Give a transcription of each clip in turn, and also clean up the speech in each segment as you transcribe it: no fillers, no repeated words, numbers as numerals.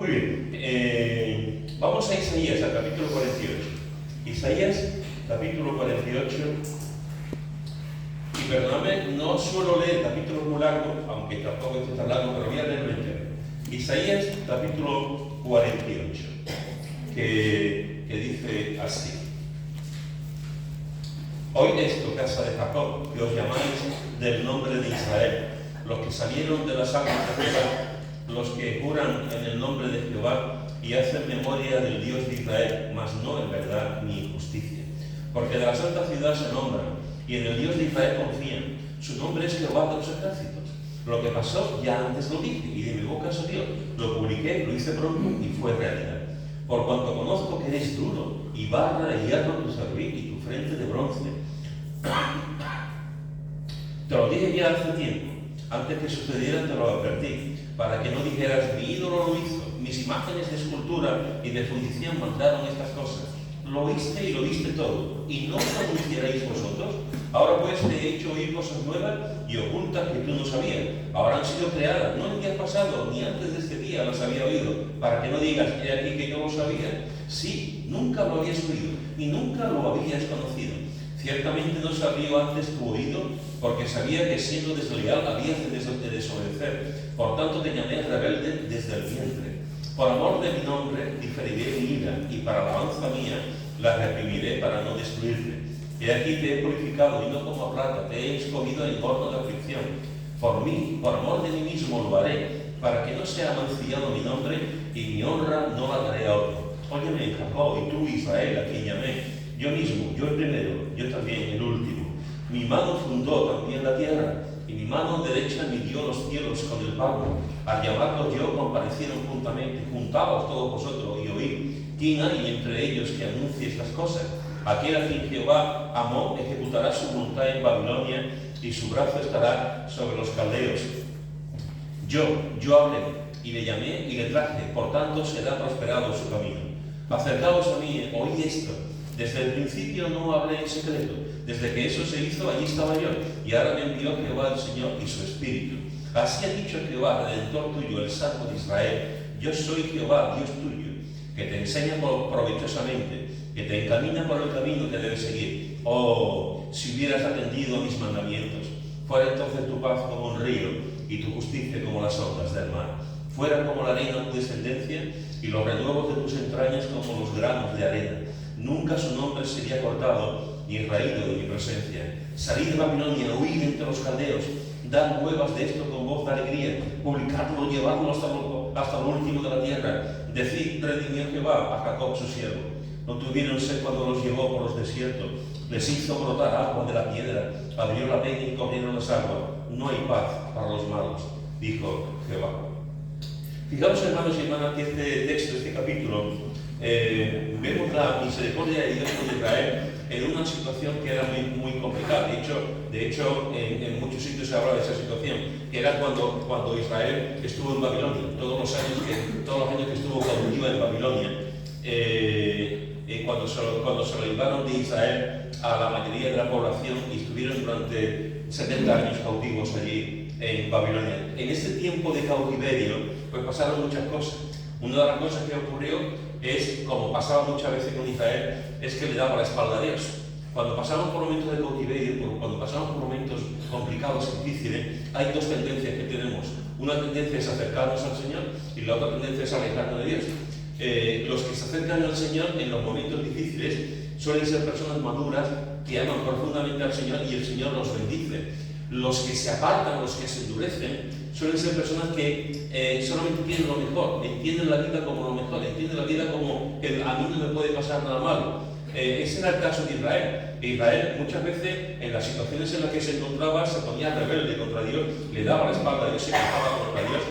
Muy bien, vamos a Isaías, al capítulo 48. Isaías, capítulo 48. Y perdóname, no suelo leer capítulos muy largos, aunque tampoco esté tan largo, pero voy a leerlo entero. Isaías, capítulo 48, que dice así: Oíd esto, casa de Jacob, que os llamáis del nombre de Israel, los que salieron de las aguas de Jehová, los que juran en el nombre de Jehová y hacen memoria del Dios de Israel, mas no en verdad ni en justicia. Porque de la santa ciudad se nombran, y en el Dios de Israel confían. Su nombre es Jehová de los ejércitos. Lo que pasó ya antes lo dije, y de mi boca salió. Lo publiqué, lo hice pronto, y fue realidad. Por cuanto conozco que eres duro, y barra y hierro tu cerviz y tu frente de bronce. Te lo dije ya hace tiempo, antes que sucediera te lo advertí, para que no dijeras, mi ídolo lo hizo, mis imágenes de escultura y de fundición mandaron estas cosas. Lo oíste y lo viste todo, y no lo anunciaréis vosotros. Ahora pues te he hecho oír cosas nuevas y ocultas que tú no sabías. Ahora han sido creadas, no el día pasado, ni antes de este día las había oído, para que no digas, he aquí que yo lo sabía. Sí, nunca lo habías oído, y nunca lo habías conocido. Ciertamente no se abrió antes tu oído, porque sabía que siendo desleal habías de desobedecer. Por tanto te llamé rebelde desde el vientre. Por amor de mi nombre diferiré mi ira, y para alabanza mía la reprimiré para no destruirte. He aquí te he purificado, y no como a plata, te he escogido en horno de aflicción. Por mí, por amor de mí mismo lo haré, para que no sea mancillado mi nombre, y mi honra no la daré a otro. Óyeme, Jacob, y tú, Israel, a quien llamé. Yo mismo, yo el primero, yo también el último. Mi mano fundó también la tierra, y mi mano derecha midió los cielos con el palmo. Al llamarlos yo comparecieron juntamente. Juntaos todos vosotros y oíd. ¿Quién hay entre ellos que anuncie estas cosas? Aquel a quien Jehová amó ejecutará su voluntad en Babilonia, y su brazo estará sobre los caldeos. Yo hablé, y le llamé y le traje, por tanto será prosperado su camino. Acercaos a mí, oíd esto. Desde el principio no hablé en secreto. Desde que eso se hizo, allí estaba yo. Y ahora me envió Jehová el Señor y su Espíritu. Así ha dicho Jehová, Redentor tuyo, el Santo de Israel: Yo soy Jehová, Dios tuyo, que te enseña provechosamente, que te encamina por el camino que debes seguir. Oh, si hubieras atendido a mis mandamientos, fuera entonces tu paz como un río, y tu justicia como las ondas del mar. Fuera como la arena tu descendencia, y los renuevos de tus entrañas como los granos de arena. Nunca su nombre sería cortado, ni raído de mi presencia. Salid de Babilonia, huid entre los caldeos, dad nuevas de esto con voz de alegría, publicadlo, llevadlo hasta lo último de la tierra. Decid, redimió Jehová a Jacob su siervo. No tuvieron sed cuando los llevó por los desiertos, les hizo brotar agua de la piedra, abrió la peña y corrieron las aguas. No hay paz para los malos, dijo Jehová. Fijaos, hermanos y hermanas, que este texto, este capítulo, vemos la misericordia de Dios con Israel en una situación que era muy complicada. De hecho, en muchos sitios se habla de esa situación, que era cuando Israel estuvo en Babilonia, todos los años que estuvo cautiva en Babilonia, cuando se lo llevaron de Israel a la mayoría de la población y estuvieron durante 70 años cautivos allí en Babilonia. En este tiempo de cautiverio, pues pasaron muchas cosas. Una de las cosas que ocurrió es, como pasaba muchas veces con Israel, es que le daba la espalda a Dios. Cuando pasamos por momentos de cautiverio, cuando pasamos por momentos complicados y difíciles, hay dos tendencias que tenemos. Una tendencia es acercarnos al Señor, y la otra tendencia es alejarnos de Dios. Los que se acercan al Señor en los momentos difíciles suelen ser personas maduras que aman profundamente al Señor, y el Señor los bendice. Los que se apartan, los que se endurecen, suelen ser personas que solamente quieren lo mejor, entienden la vida como lo mejor, entienden la vida como que a mí no me puede pasar nada malo. Ese era el caso de Israel. Israel muchas veces, en las situaciones en las que se encontraba, se ponía rebelde contra Dios, le daba la espalda a Dios, se quejaba contra Dios,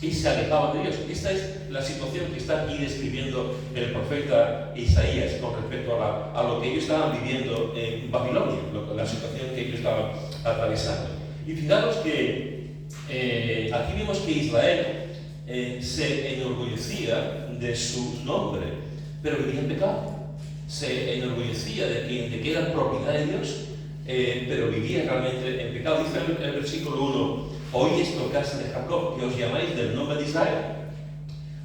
y se alejaba de Dios. Esta es la situación que está aquí describiendo el profeta Isaías con respecto a lo que ellos estaban viviendo en Babilonia, la situación que ellos estaban atravesando. Y fijaros que aquí vemos que Israel se enorgullecía de su nombre, pero vivía en pecado. Se enorgullecía de que era propiedad de Dios, pero vivía realmente en pecado. Dice el versículo 1: Oí esto, casa de Jacob, que os llamáis del nombre de Israel.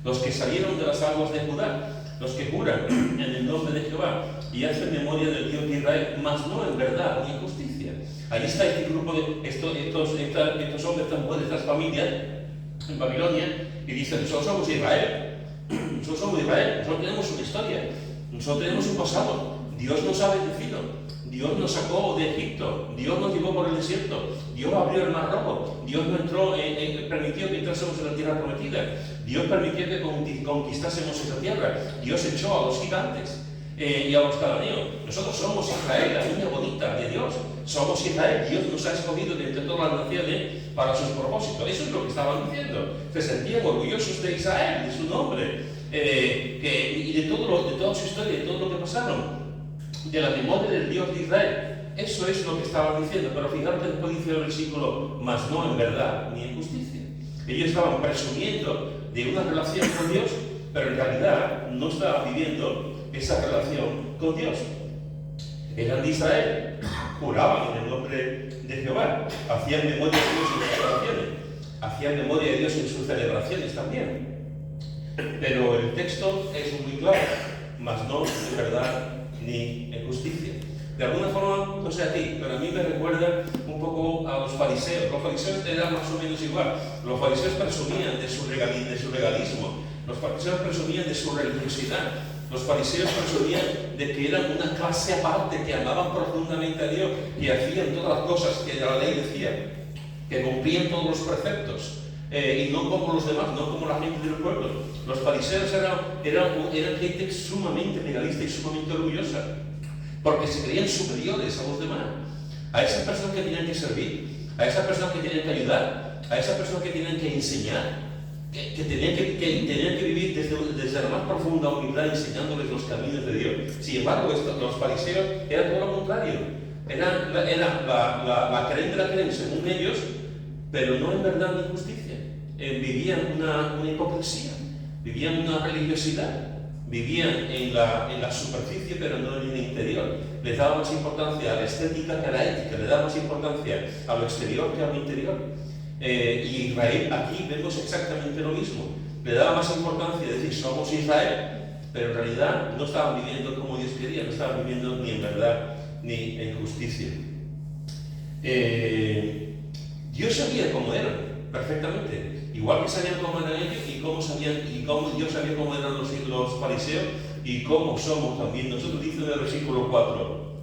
los que salieron de las aguas de Judá, los que juran en el nombre de Jehová y hacen memoria del Dios de Israel, mas no en verdad ni en justicia. Ahí está este grupo de estos hombres, estas mujeres, estas familias en Babilonia, y dicen: nosotros somos Israel, nosotros tenemos una historia, nosotros tenemos un pasado, Dios nos ha bendecido, Dios nos sacó de Egipto, Dios nos llevó por el desierto, Dios abrió el mar rojo, Dios permitió que entrásemos en la tierra prometida, Dios permitió que conquistásemos esa tierra, Dios echó a los gigantes y a los cananeos. Nosotros somos Israel, la niña bonita de Dios, somos Israel, Dios nos ha escogido de entre todas las naciones para sus propósitos. Eso es lo que estaban diciendo, se sentían orgullosos de Israel, de su nombre, y de toda su historia, de todo lo que pasaron, de la memoria del Dios de Israel. Eso es lo que estaban diciendo, pero fijaros que después dice el versículo: mas no en verdad ni en justicia. Ellos estaban presumiendo de una relación con Dios, pero en realidad no estaban viviendo esa relación con Dios. Eran de Israel, juraban en el nombre de Jehová, hacían memoria de Dios en sus oraciones, hacían memoria de Dios en sus celebraciones también. Pero el texto es muy claro: mas no en verdad ni en justicia. De alguna forma, no sé a ti, pero a mí me recuerda un poco a los fariseos. Los fariseos eran más o menos igual. Los fariseos presumían de su legalismo, los fariseos presumían de su religiosidad, los fariseos presumían de que eran una clase aparte, que amaban profundamente a Dios y hacían todas las cosas que la ley decía, que cumplían todos los preceptos. Y no como los demás, no como la gente del pueblo. Los fariseos eran gente sumamente legalista y sumamente orgullosa, porque se creían superiores a los demás, a esas personas que tenían que servir, a esas personas que tenían que ayudar, a esas personas que tenían que enseñar, que tenían que vivir desde la más profunda humildad, enseñándoles los caminos de Dios. Sin embargo, los fariseos eran todo lo contrario, eran la creen de la creen según ellos, pero no en verdad ni en justicia. Vivían una hipocresía, vivían una religiosidad, vivían en la superficie pero no en el interior. Les daba más importancia a la estética que a la ética, les daba más importancia a lo exterior que a lo interior. Y Israel, aquí vemos exactamente lo mismo. Le daba más importancia a decir somos Israel, pero en realidad no estaban viviendo como Dios quería, no estaban viviendo ni en verdad ni en justicia. Dios sabía cómo eran perfectamente, igual que sabían cómo eran ellos y cómo Dios sabía cómo eran los fariseos y cómo somos también nosotros. Dice en el versículo 4: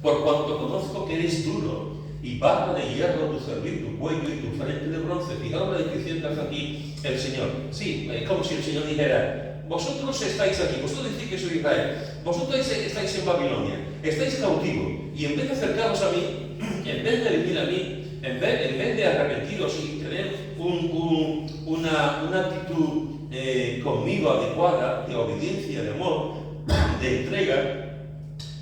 por cuanto conozco que eres duro y barra de hierro tu cerviz, tu cuello y tu frente de bronce. Fijaros la descripción que hace aquí el Señor. Sí, es como si el Señor dijera: vosotros estáis aquí, vosotros decís que soy Israel, vosotros estáis en Babilonia, estáis cautivos, y en vez de acercaros a mí, en vez de venir a mí, en vez de arrepentiros y tener una actitud conmigo adecuada, de obediencia, de amor, de entrega,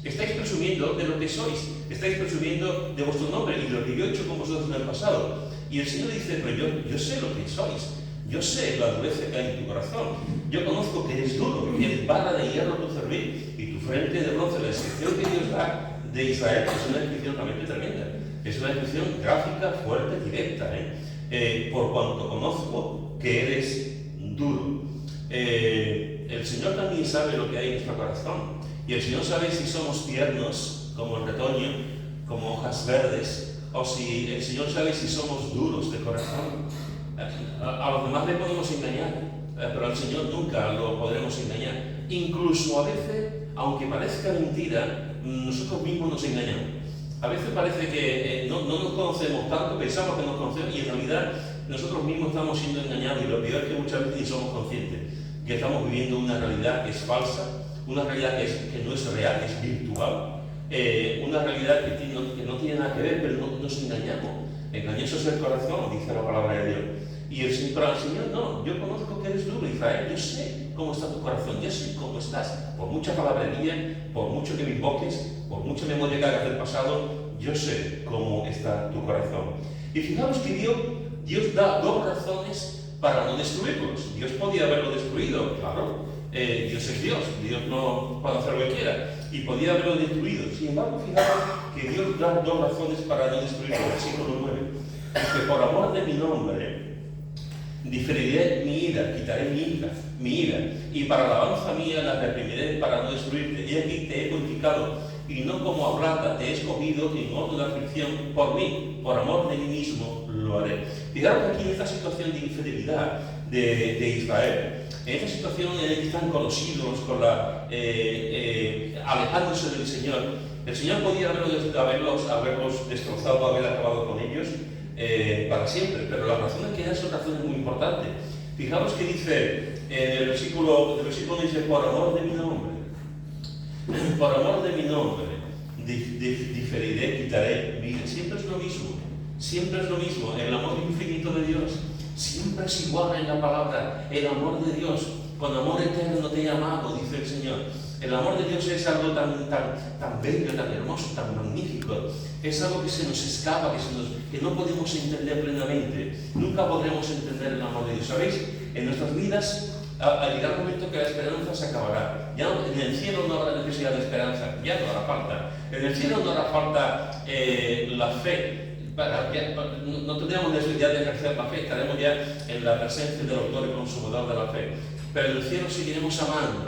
estáis presumiendo de lo que sois, estáis presumiendo de vuestro nombre y de lo que yo he hecho con vosotros en el pasado. Y el Señor dice: pero yo sé lo que sois, yo sé la dureza que hay en tu corazón, yo conozco que eres duro, que eres barra de hierro tu cerviz y tu frente de bronce. La descripción que Dios da de Israel es una descripción realmente tremenda, es una descripción gráfica, fuerte, directa, por cuanto conozco que eres duro. El Señor también sabe lo que hay en nuestro corazón, y el Señor sabe si somos tiernos como el retoño, como hojas verdes, o si el Señor sabe si somos duros de corazón. A los demás le podemos engañar, pero al Señor nunca lo podremos engañar. Incluso a veces, aunque parezca mentira, nosotros mismos nos engañamos. A veces parece que no nos conocemos tanto, pensamos que nos conocemos y en realidad nosotros mismos estamos siendo engañados, y lo peor es que muchas veces ni somos conscientes que estamos viviendo una realidad que es falsa, una realidad que no es real, que es virtual, una realidad que no tiene nada que ver, pero nos engañamos. Engañoso es el corazón, dice la palabra de Dios. Y el Señor no, yo conozco que eres duro, Israel, yo sé cómo está tu corazón, yo sé cómo estás. Por mucha palabrería, por mucho que me invoques, por mucha memoria que hagas del pasado, yo sé cómo está tu corazón. Y fijaros que Dios da dos razones para no destruirlos. Dios podía haberlo destruido, claro. Dios es Dios no puede hacer lo que quiera, y podía haberlo destruido. Sin embargo, fijaros que Dios da dos razones para no destruirlo. Versículo 9: porque por amor de mi nombre Diferiré mi ira, quitaré mi ira, y para alabanza mía la reprimiré para no destruirte. Y aquí te he purificado, y no como a plata te he escogido en orden de aflicción por mí, por amor de mí mismo lo haré. Fijaros que aquí en esta situación de infidelidad de Israel, en esta situación en la que están con los ídolos, alejándose del Señor, el Señor podía haberlos destrozado, haber acabado con ellos para siempre, pero las razones que dan son razones muy importantes. Fijaros que dice en el versículo dice, por amor de mi nombre, por amor de mi nombre, diferiré, quitaré mi ira. Siempre es lo mismo, siempre es lo mismo. El amor infinito de Dios siempre es igual en la palabra. El amor de Dios, con amor eterno te he amado, dice el Señor. El amor de Dios es algo tan bello, tan hermoso, tan magnífico. Es algo que se nos escapa, que no podemos entender plenamente. Nunca podremos entender el amor de Dios. ¿Sabéis? En nuestras vidas llegará un momento que la esperanza se acabará. Ya en el cielo no habrá necesidad de esperanza, ya no hará falta. En el cielo no hará falta la fe. No tendríamos necesidad de ejercer la fe, estaremos ya en la presencia del autor y consumador de la fe. Pero en el cielo seguiremos amando.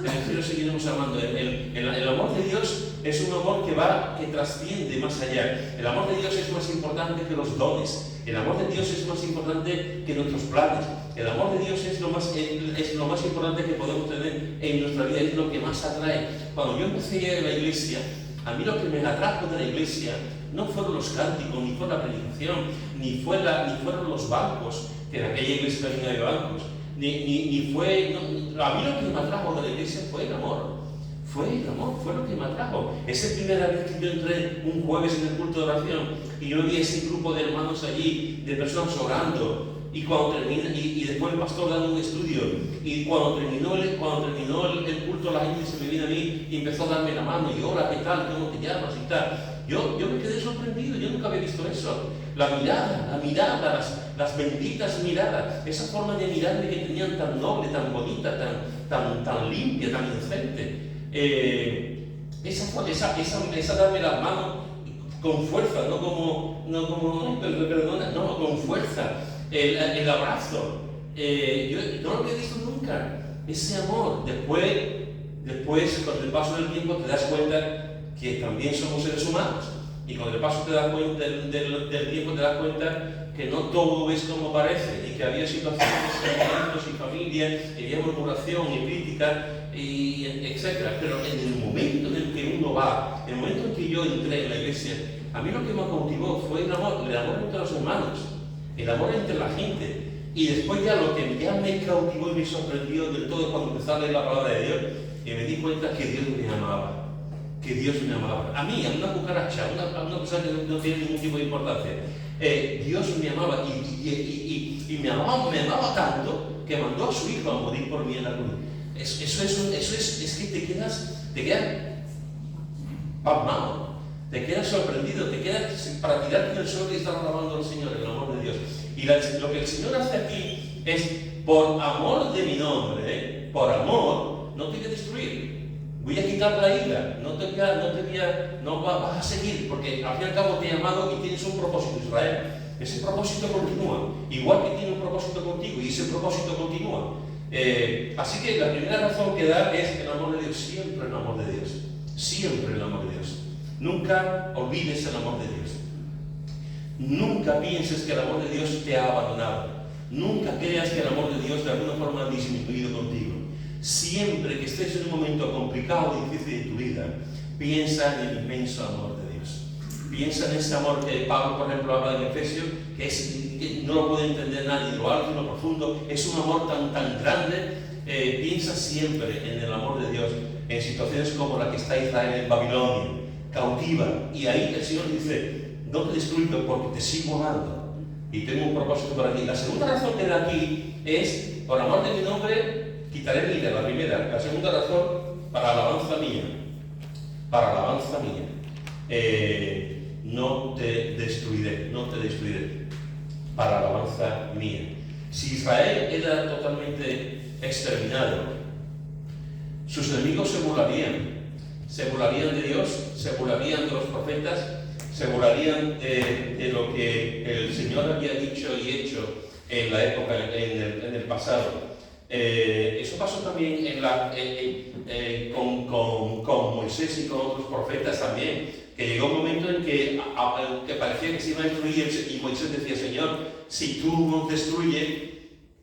En el cielo seguiremos amando. El amor de Dios es un amor que trasciende más allá. El amor de Dios es más importante que los dones. El amor de Dios es más importante que nuestros planes. El amor de Dios es lo más importante que podemos tener en nuestra vida, es lo que más atrae. Cuando yo empecé en la iglesia, a mí lo que me atrajo de la iglesia no fueron los cánticos, ni fue la predicación, ni fueron los bancos, que en aquella iglesia también hay bancos, a mí lo que me atrajo de la iglesia fue el amor. Fue el amor, fue lo que me atrajo. Esa primera vez que yo entré un jueves en el culto de oración y yo vi ese grupo de hermanos allí, de personas orando, y después el pastor dando un estudio, y cuando terminó el culto, la gente se me vino a mí y empezó a darme la mano, y hola, ¿qué tal? ¿Cómo te llamas? Y tal. Yo me quedé sorprendido, yo nunca había visto eso. La mirada, las benditas miradas, esa forma de mirarme que tenían tan noble, tan bonita, tan limpia, tan inocente. Esa darme la mano con fuerza, no con fuerza. El abrazo, yo no lo había visto nunca. Ese amor, después con el paso del tiempo te das cuenta que también somos seres humanos, y con el paso del tiempo te das cuenta que no todo es como parece, y que había situaciones entre amigos y familia, y había murmuración y crítica, y etc. Pero en el momento en el que uno va, en el momento en que yo entré en la iglesia, a mí lo que me cautivó fue el amor entre los hermanos, el amor entre la gente. Y después ya lo que ya me cautivó y me sorprendió del todo cuando empecé a leer la palabra de Dios, y me di cuenta que Dios me amaba. Que Dios me amaba. A mí, a una cucaracha, a una persona que no tiene ningún tipo de importancia. Dios me amaba y me amaba tanto que mandó a su hijo a morir por mí en la cruz. Eso es que te quedas pasmado, te quedas sorprendido, te quedas para tirarte en el suelo y estar alabando al Señor, el amor de Dios. Y lo que el Señor hace aquí es, por amor de mi nombre, por amor, no te voy a destruir. Voy a quitar la ira, no vas a seguir, porque al fin y al cabo te he amado y tienes un propósito, Israel. Ese propósito continúa, igual que tiene un propósito contigo, y ese propósito continúa. Así que la primera razón que da es el amor de Dios, siempre el amor de Dios, siempre el amor de Dios. Nunca olvides el amor de Dios. Nunca pienses que el amor de Dios te ha abandonado. Nunca creas que el amor de Dios de alguna forma ha disminuido contigo. Siempre que estés en un momento complicado y difícil de tu vida, piensa en el inmenso amor de Dios. Piensa en ese amor que Pablo, por ejemplo, habla en Efesios, que no lo puede entender nadie, lo alto y lo profundo. Es un amor tan grande. Piensa siempre en el amor de Dios en situaciones como la que está Israel en Babilonia, cautiva. Y ahí el Señor dice, no te destruyo porque te sigo amando y tengo un propósito para ti. La segunda razón que da aquí es, por amor de mi nombre, quitaré mi ira, la primera. La segunda razón, para alabanza mía. Para alabanza mía. No te destruiré. Para alabanza mía. Si Israel era totalmente exterminado, sus enemigos se burlarían. Se burlarían de Dios, se burlarían de los profetas, se burlarían de lo que el Señor había dicho y hecho en la época, en el pasado. Eso pasó también con Moisés y con otros profetas también, que llegó un momento en que parecía que se iba a destruir y Moisés decía: Señor, si tú nos destruyes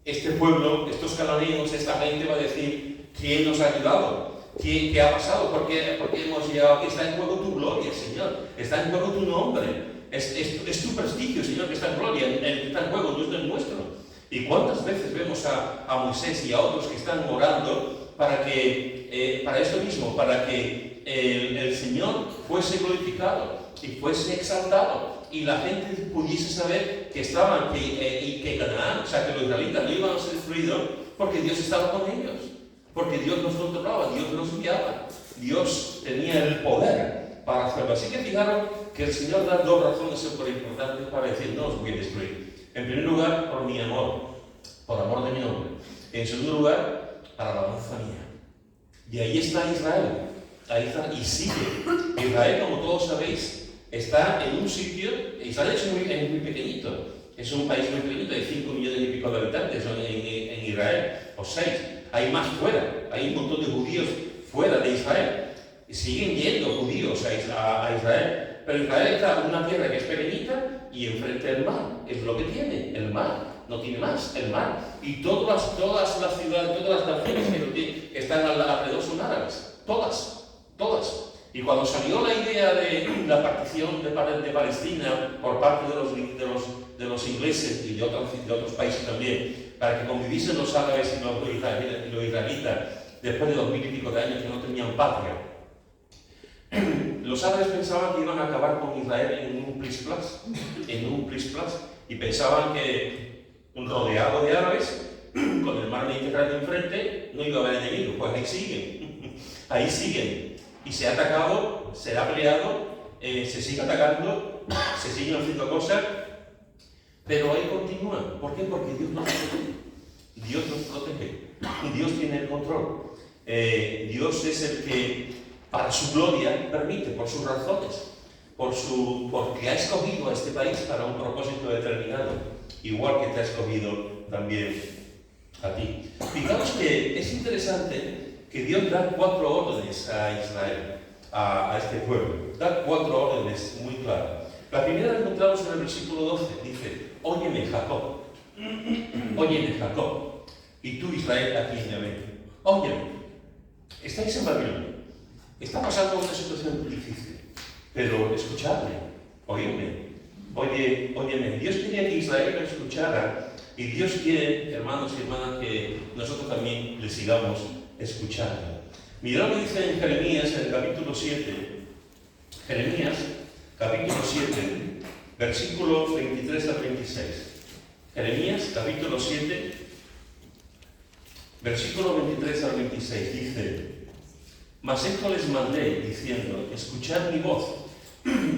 este pueblo, estos cananeos, esta gente va a decir: ¿quién nos ha ayudado? ¿Qué ha pasado? ¿Por qué hemos llegado aquí? Está en juego tu gloria, Señor. Está en juego tu nombre. Es tu prestigio, Señor, que está en gloria, el que está en juego, no es el nuestro. ¿Y cuántas veces vemos a Moisés y a otros que están orando para esto mismo, para que el Señor fuese glorificado y fuese exaltado y la gente pudiese saber que estaban, y que Canaán, o sea, que los israelitas no iban a ser destruidos porque Dios estaba con ellos, porque Dios los controlaba, Dios los guiaba, Dios tenía el poder para hacerlo. Así que fijaros que el Señor da dos razones súper importantes para decir: no os voy a destruir. En primer lugar, por mi amor, por amor de mi nombre. En segundo lugar, para la alabanza mía. Y ahí está Israel. Ahí está, y sigue. Israel, como todos sabéis, está en un sitio. Israel es muy pequeñito. Es un país muy pequeñito. Hay 5 millones y pico de habitantes en Israel, o 6. Hay más fuera. Hay un montón de judíos fuera de Israel. Y siguen yendo judíos a Israel. Pero Israel está en una tierra que es pequeñita y enfrente del mar. Es lo que tiene, el mar. No tiene más, el mar. Y todas las ciudades, todas las naciones que están alrededor son árabes. Todas. Y cuando salió la idea de la partición de Palestina por parte de los ingleses y de otros países también, para que conviviesen los árabes y los israelitas, después de 2000 y pico de años que no tenían patria, los árabes pensaban que iban a acabar con Israel en un plis-plas, y pensaban que, rodeado de árabes, con el mar Mediterráneo enfrente, no iba a haber enemigos. Pues ahí siguen, y se ha atacado, se ha peleado, se sigue atacando, se siguen haciendo cosas, pero ahí continúan. ¿Por qué? Porque Dios nos protege, Dios tiene el control, Dios es el que, para su gloria, permite, por sus razones, porque ha escogido a este país para un propósito determinado, igual que te ha escogido también a ti. Fijaos que es interesante que Dios da 4 órdenes a Israel, a este pueblo. Da 4 órdenes muy claras. La primera la encontramos en el versículo 12. Dice: óyeme, Jacob. Óyeme, Jacob. Y tú, Israel, aquí en Yahvé. Óyeme. Estáis en Babilonia. Está pasando una situación difícil, pero escuchadme, óyeme. Dios quería que Israel lo escuchara, y Dios quiere, hermanos y hermanas, que nosotros también le sigamos escuchando. Mirad lo que dice en Jeremías, en el capítulo 7, Jeremías, capítulo 7, versículos 23 al 26. Jeremías, capítulo 7, versículo 23 al 26, dice: mas esto les mandé, diciendo: escuchad mi voz,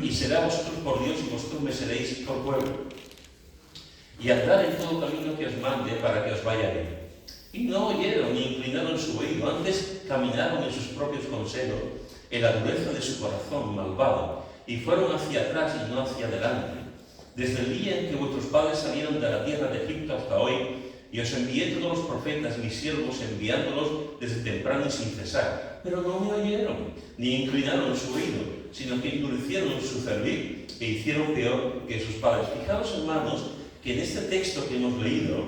y será vosotros por Dios, y vosotros me seréis por pueblo. Y andad en todo camino que os mande, para que os vaya bien. Y no oyeron ni inclinaron su oído, antes caminaron en sus propios consejos, en la dureza de su corazón malvado, y fueron hacia atrás y no hacia adelante. Desde el día en que vuestros padres salieron de la tierra de Egipto hasta hoy, y os envié todos los profetas, mis siervos, enviándolos desde temprano y sin cesar. Pero no me oyeron, ni inclinaron su oído, sino que endurecieron su cerviz e hicieron peor que sus padres. Fijaos, hermanos, que en este texto que hemos leído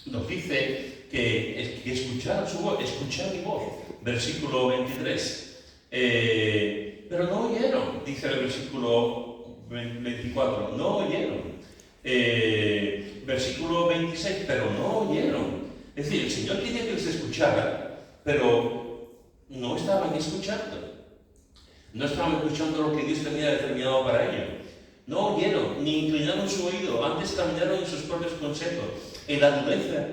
nos dice que escuchar su voz, escuchar mi voz. Versículo 23. Pero no oyeron, dice el versículo 24, no oyeron. Versículo 26, pero no oyeron. Es decir, el Señor quería que les escuchara, pero no estaban escuchando. No estaban escuchando lo que Dios tenía determinado para ellos. No oyeron, ni inclinaron su oído, antes caminaron en sus propios consejos, en la dureza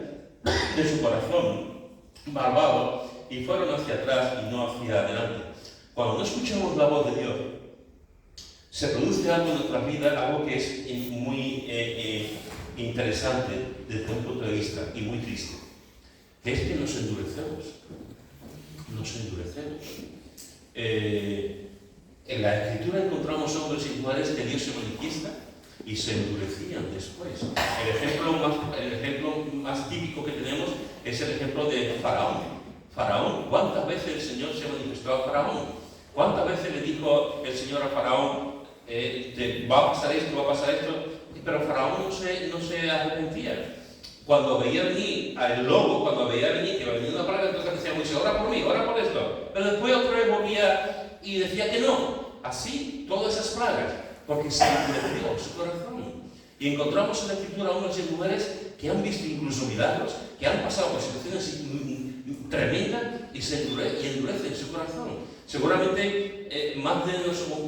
de su corazón malvado, y fueron hacia atrás y no hacia adelante. Cuando no escuchamos la voz de Dios, se produce algo en nuestra vida, algo que es muy interesante desde un punto de vista y muy triste, que es que nos endurecemos. En la Escritura encontramos hombres y mujeres que Dios se manifiesta, y se endurecían después. El ejemplo más típico que tenemos es el ejemplo de Faraón. Faraón, ¿cuántas veces el Señor se manifestó a Faraón? ¿Cuántas veces le dijo el Señor a Faraón, va a pasar esto, va a pasar esto? Pero Faraón no se arrepentía. Cuando veía venir al lobo, cuando veía venir que venía una plaga, entonces decía Moisés, ora por mí, ora por esto. Pero después otra vez volvía y decía que no. Así, todas esas plagas, porque se endureció su corazón. Y encontramos en la Escritura hombres y mujeres que han visto incluso milagros, que han pasado por situaciones tremendas y endurecen su corazón. Seguramente más de nosotros,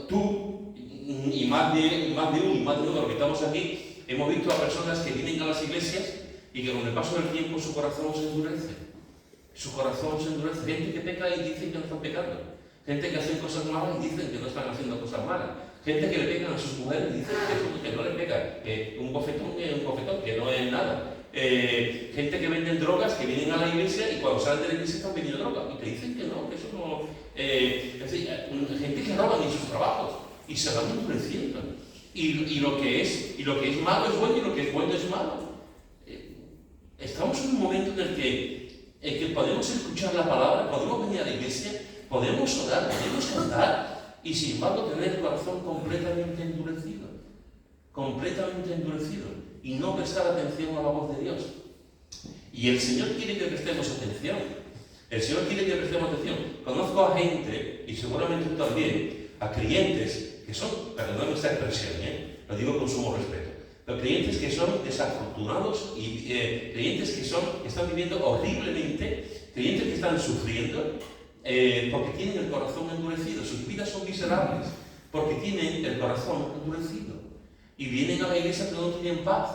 tú y más de uno de los que estamos aquí, hemos visto a personas que vienen a las iglesias y que con el paso del tiempo su corazón se endurece. Su corazón se endurece. Gente que peca y dicen que no están pecando. Gente que hace cosas malas y dicen que no están haciendo cosas malas. Gente que le pegan a sus mujeres y dicen que no le pegan. Un bofetón es un bofetón, que no es nada. Gente que venden drogas, que vienen a la iglesia y cuando salen de la iglesia están vendiendo drogas. Y te dicen que no, que eso no... es decir, gente que roban en sus trabajos y se van endureciendo. Y lo que es malo es bueno y lo que es bueno es malo. Estamos en un momento en el que podemos escuchar la palabra, podemos venir a la iglesia, podemos orar, podemos cantar y sin embargo tener el corazón completamente endurecido y no prestar atención a la voz de Dios. Y el Señor quiere que prestemos atención. El Señor quiere que prestemos atención. Conozco a gente, y seguramente tú también, a creyentes que son, perdóname esta expresión, lo digo con sumo respeto, pero creyentes que son desafortunados y creyentes que están viviendo horriblemente, creyentes que están sufriendo porque tienen el corazón endurecido, sus vidas son miserables porque tienen el corazón endurecido y vienen a la iglesia pero no tienen paz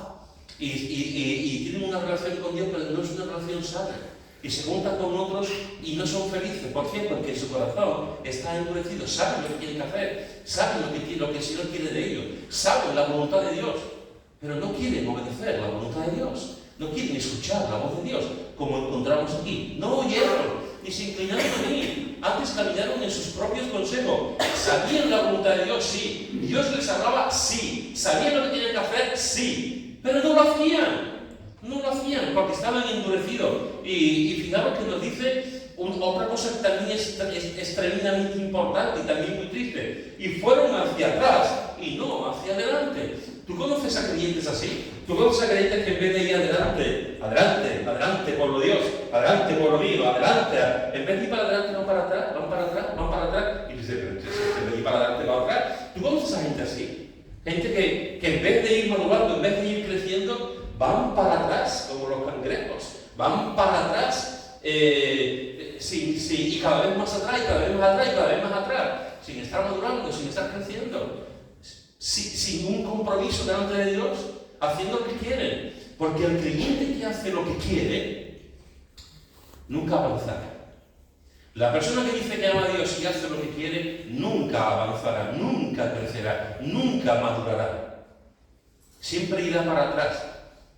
y tienen una relación con Dios pero no es una relación sana. Y se juntan con otros y no son felices. ¿Por qué? Porque su corazón está endurecido. Saben lo que tienen que hacer, saben lo que el Señor quiere de ellos, saben la voluntad de Dios, pero no quieren obedecer la voluntad de Dios, no quieren escuchar la voz de Dios, como encontramos aquí. No oyeron, ni se inclinaron a mí, antes caminaron en sus propios consejos. Sabían la voluntad de Dios, sí. Dios les hablaba, sí. Sabían lo que tenían que hacer, sí. Pero no lo hacían. No lo hacían porque estaban endurecidos. Y fijaros que nos dice otra cosa que también es tremendamente importante y también muy triste. Y fueron hacia atrás y no hacia adelante. ¿Tú conoces a creyentes así? ¿Tú conoces a creyentes que en vez de ir adelante, pueblo de Dios, adelante, pueblo mío, adelante, en vez de ir para adelante, van para atrás, van para atrás? Y dice, en vez de ir para adelante, va para atrás. ¿Tú conoces a gente así? Gente que en vez de ir madurando, en vez de ir creciendo, van para atrás, como los cangrejos, van para atrás, y cada vez más atrás, y cada vez más atrás, y cada vez más atrás, sin estar madurando, sin estar creciendo, sin un compromiso delante de Dios, haciendo lo que quieren. Porque el creyente que hace lo que quiere, nunca avanzará. La persona que dice que ama a Dios y hace lo que quiere, nunca avanzará, nunca crecerá, nunca madurará. Siempre irá para atrás.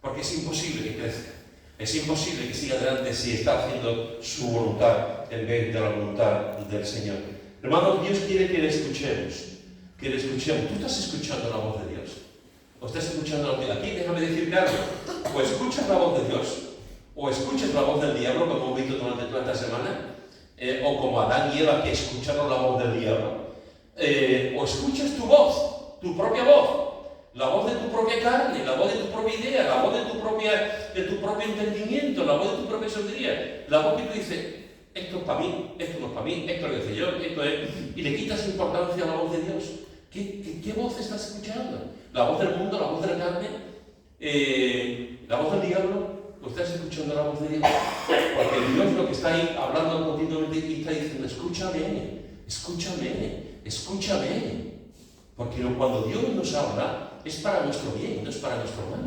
Porque es imposible que crezca, es imposible que siga adelante si está haciendo su voluntad en vez de la voluntad del Señor. Hermanos, Dios quiere que le escuchemos, ¿Tú estás escuchando la voz de Dios? ¿O estás escuchando la voz de Dios? Aquí déjame decirte algo, o escuchas la voz de Dios, o escuchas la voz del diablo, como hemos visto durante toda esta semana, o como Adán y Eva que escucharon la voz del diablo, o escuchas tu voz, tu propia voz, la voz de tu propia carne, la voz de tu propia idea, la voz de tu propio entendimiento, la voz de tu propia sabiduría, la voz que tú dices, esto es para mí, esto no es para mí, esto lo dice yo, esto es... Y le quitas importancia a la voz de Dios. ¿Qué voz estás escuchando? ¿La voz del mundo, la voz de la carne? ¿La voz del diablo? ¿O estás escuchando la voz de Dios? Porque Dios lo que está ahí hablando continuamente y está diciendo, escúchame. Porque cuando Dios nos habla, es para nuestro bien, no es para nuestro mal.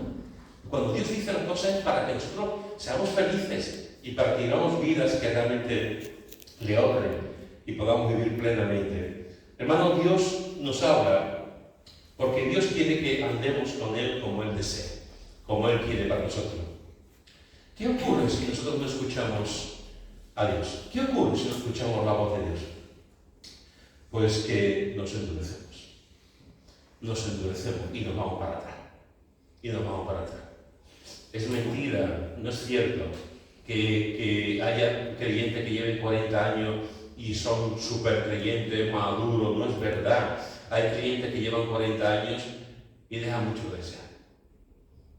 Cuando Dios dice las cosas es para que nosotros seamos felices y para que vivamos vidas que realmente le honren y podamos vivir plenamente. Hermano, Dios nos habla porque Dios quiere que andemos con Él como Él desea, como Él quiere para nosotros. ¿Qué ocurre si nosotros no escuchamos a Dios? ¿Qué ocurre si no escuchamos la voz de Dios? Pues que nos endurecemos. nos endurecemos y nos vamos para atrás. Y nos vamos para atrás. Es mentira, no es cierto que haya creyentes que lleven 40 años y son súper creyentes, maduros, no es verdad. Hay creyentes que llevan 40 años y dejan mucho de desear.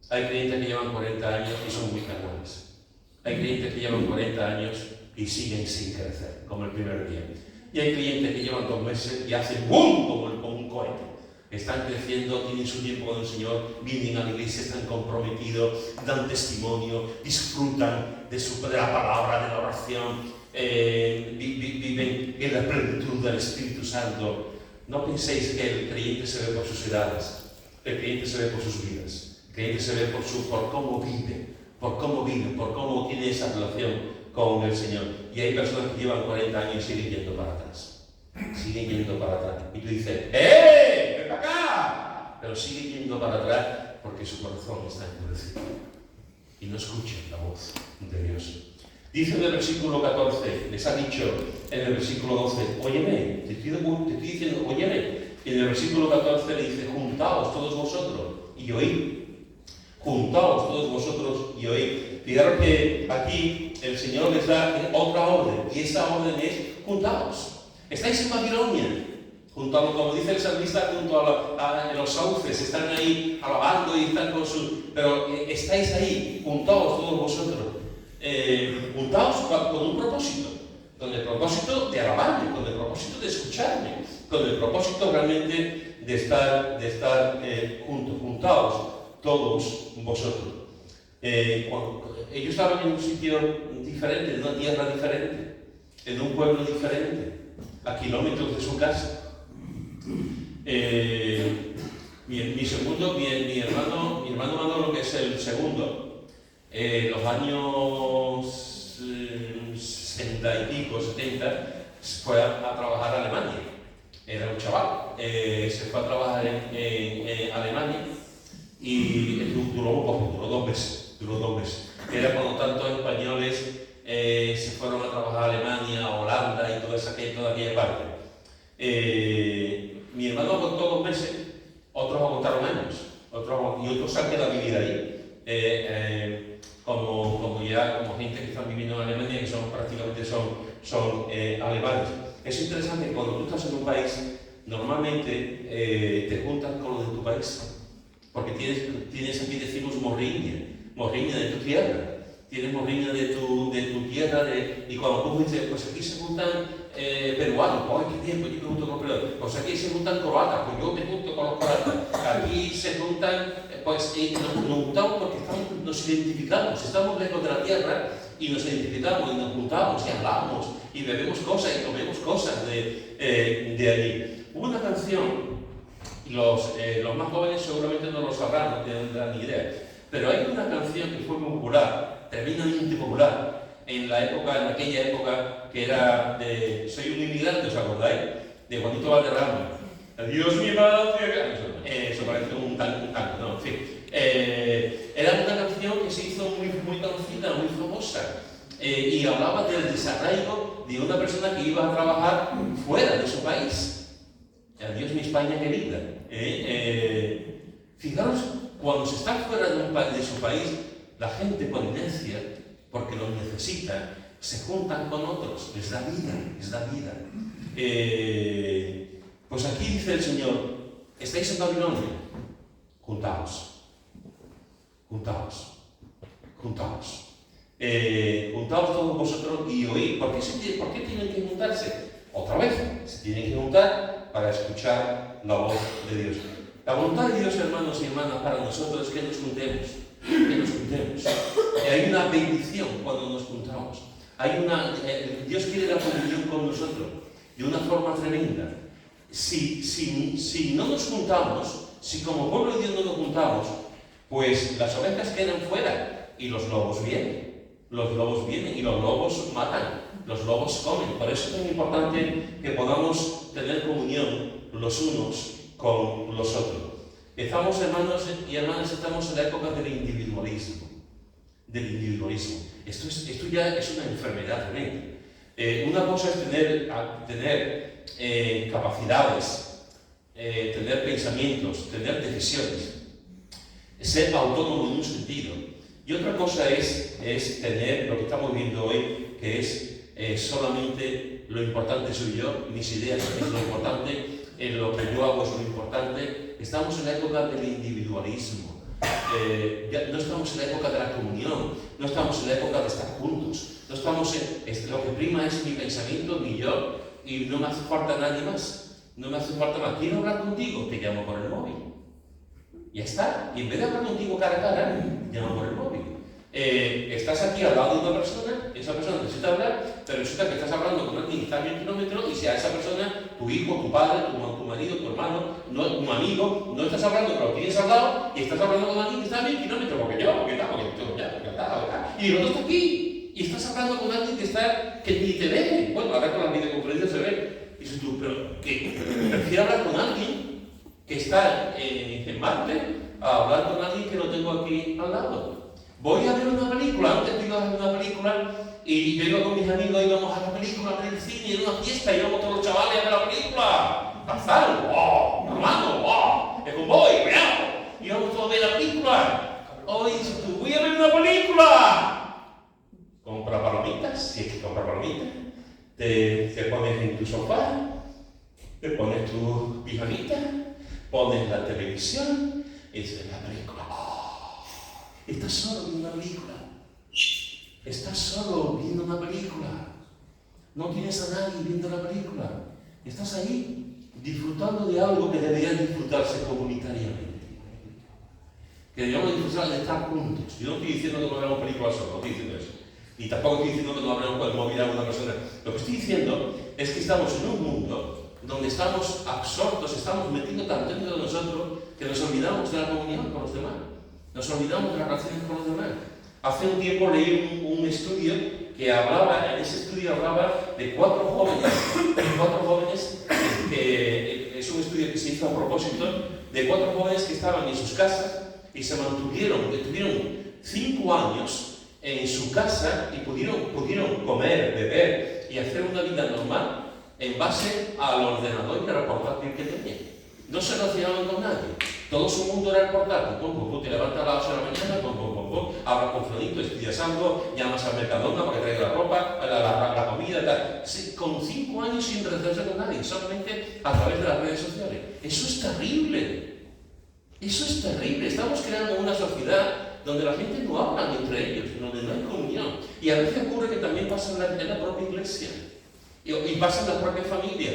Hay creyentes que llevan 40 años y son muy carnales. Hay creyentes que llevan 40 años y siguen sin crecer, como el primer día. Y hay creyentes que llevan 2 meses y hacen ¡bum! Como un cohete. Están creciendo, tienen su tiempo con el Señor, vienen a la iglesia, están comprometidos, dan testimonio, disfrutan de la palabra, de la oración, viven en la plenitud del Espíritu Santo. No penséis que el creyente se ve por sus edades, el creyente se ve por sus vidas, el creyente se ve por cómo vive, por cómo tiene esa relación con el Señor. Y hay personas que llevan 40 años y siguen yendo para atrás. Siguen yendo para atrás. Y tú dices, ¡ven para acá! Pero siguen yendo para atrás porque su corazón está endurecido. Y no escuchan la voz de Dios. Dice en el versículo 14, les ha dicho en el versículo 12, óyeme, te estoy diciendo, óyeme. Y en el versículo 14 le dice, juntaos todos vosotros y oíd. Juntaos todos vosotros y oíd. Fijaros que aquí el Señor les da otra orden, y esa orden es, juntaos. Estáis en Babilonia, como dice el salmista, junto a los sauces, están ahí alabando y están con su... Pero estáis ahí, juntaos todos vosotros. Juntaos con un propósito, con el propósito de alabarme, con el propósito de escucharme, con el propósito realmente de estar juntos. Juntaos todos vosotros. Ellos estaban en un sitio diferente, en una tierra diferente, en un pueblo diferente, a kilómetros de su casa. Mi hermano Manolo, que es el segundo, los años 60 y pico, 70, fue a trabajar a Alemania. Era un chaval, se fue a trabajar en Alemania y duró 2 meses. Era cuando tantos españoles se fueron a trabajar a Alemania, a Holanda y toda aquella parte. Mi hermano aguantó 2 meses, otros aguantaron años, y otros se han quedado a vivir ahí. Como gente que están viviendo en Alemania, que prácticamente son alemanes. Es interesante que cuando tú estás en un país, normalmente te juntas con los de tu país, porque tienes aquí decimos morriña de tu tierra. Tienes morriña de tu tierra, y cuando tú dices, pues aquí se juntan peruanos, pues qué tiempo, yo me junto con los peruanos, pues aquí se juntan croatas, pues yo me junto con los croatas, aquí se juntan, nos juntamos porque nos identificamos, estamos lejos de la tierra y nos identificamos y nos juntamos y hablamos y bebemos cosas y comemos cosas de allí. Hubo una canción, los más jóvenes seguramente no lo sabrán, no tendrán ni idea, pero hay una canción que fue muy popular, tremendamente popular, en aquella época que era de Soy un inmigrante, ¿os acordáis? De Juanito Valderrama. Adiós mi patria. Eso parece un tango, no, en fin. Era una canción que se hizo muy, muy conocida, muy famosa, y hablaba del desarraigo de una persona que iba a trabajar fuera de su país. Adiós mi España querida. Fijaros, cuando se está fuera de su país, la gente por inercia, porque lo necesita, se juntan con otros, les da vida. Pues aquí dice el Señor, estáis en Babilonia, juntaos todos vosotros y oíd. ¿Por qué tienen que juntarse? Otra vez, se tienen que juntar para escuchar la voz de Dios. La voluntad de Dios, hermanos y hermanas, para nosotros es que nos juntemos. Hay una bendición cuando nos juntamos. Dios quiere la comunión con nosotros de una forma tremenda. Si no nos juntamos, si como pueblo de Dios no nos juntamos, pues las ovejas quedan fuera y los lobos vienen. Los lobos vienen y los lobos matan, los lobos comen. Por eso es tan importante que podamos tener comunión los unos con los otros. Estamos, hermanos y hermanas, estamos en la época del individualismo. Esto ya es una enfermedad tremenda. Una cosa es tener capacidades tener pensamientos, tener decisiones, ser autónomo en un sentido. Y otra cosa es tener lo que estamos viendo hoy, que es solamente lo importante soy yo, mis ideas es lo importante, lo que yo hago es lo importante. Estamos en la época del individualismo. Ya no estamos en la época de la comunión, no estamos en la época de estar juntos, no estamos lo que prima es mi pensamiento, mi yo, y no me hace falta nadie más, no me hace falta más. Quiero hablar contigo, te llamo por el móvil. Ya está, y en vez de hablar contigo cara a cara, llamo por el móvil. Estás aquí al lado de una persona, esa persona necesita hablar, pero resulta que estás hablando con alguien que está a 10 kilómetros y si a esa persona, tu hijo, tu padre, tu marido, tu hermano, un amigo, no estás hablando, pero lo tienes al lado y estás hablando con alguien que está a 10 kilómetros, porque y el otro está aquí, y estás hablando con alguien que ni te ve. Bueno, ahora con las videoconferencias se ve. Y dices tú, pero que prefiero hablar con alguien que está en Marte a hablar con alguien que lo tengo aquí al lado. Voy a ver una película, antes iba a ver una película y yo iba con mis amigos, íbamos a la película, a ver el cine, en una fiesta, íbamos todos los chavales a ver la película. Pasar, wow, hermano, wow, es como voy, cuidado. Íbamos todos a ver la película. Hoy dices tú, voy a ver una película. Compra palomitas, si es que compra palomitas. Te pones en tu sofá, te pones tu pijamita, pones la televisión y dices la película. Estás solo viendo una película. Estás solo viendo una película. No tienes a nadie viendo la película. Estás ahí disfrutando de algo que debería disfrutarse comunitariamente. Que deberíamos disfrutar de estar juntos. Yo no estoy diciendo que no veamos películas solo, no estoy diciendo eso. Y tampoco estoy diciendo que no hablemos con el móvil a una persona. Lo que estoy diciendo es que estamos en un mundo donde estamos absortos, estamos metiendo tanto dentro de nosotros que nos olvidamos de la comunión con los demás. Nos olvidamos de las relaciones con los demás. Hace un tiempo leí un estudio que hablaba, en ese estudio hablaba de cuatro jóvenes, que es un estudio que se hizo a propósito, de 4 jóvenes que estaban en sus casas y se mantuvieron, estuvieron 5 años en su casa y pudieron comer, beber y hacer una vida normal en base al ordenador y a la portátil que tenían. No se relacionaban con nadie. Todo su mundo era el portátil. Te levantas a las 8 de la mañana, hablas con Fronito, estudias algo, llamas al Mercadona para que traiga la ropa, la comida, tal. Con 5 años sin relacionarse con nadie, solamente a través de las redes sociales. Eso es terrible. Eso es terrible. Estamos creando una sociedad donde la gente no habla entre ellos, donde no hay comunión. Y a veces ocurre que también pasa en la propia iglesia. Y pasa en las propias familias.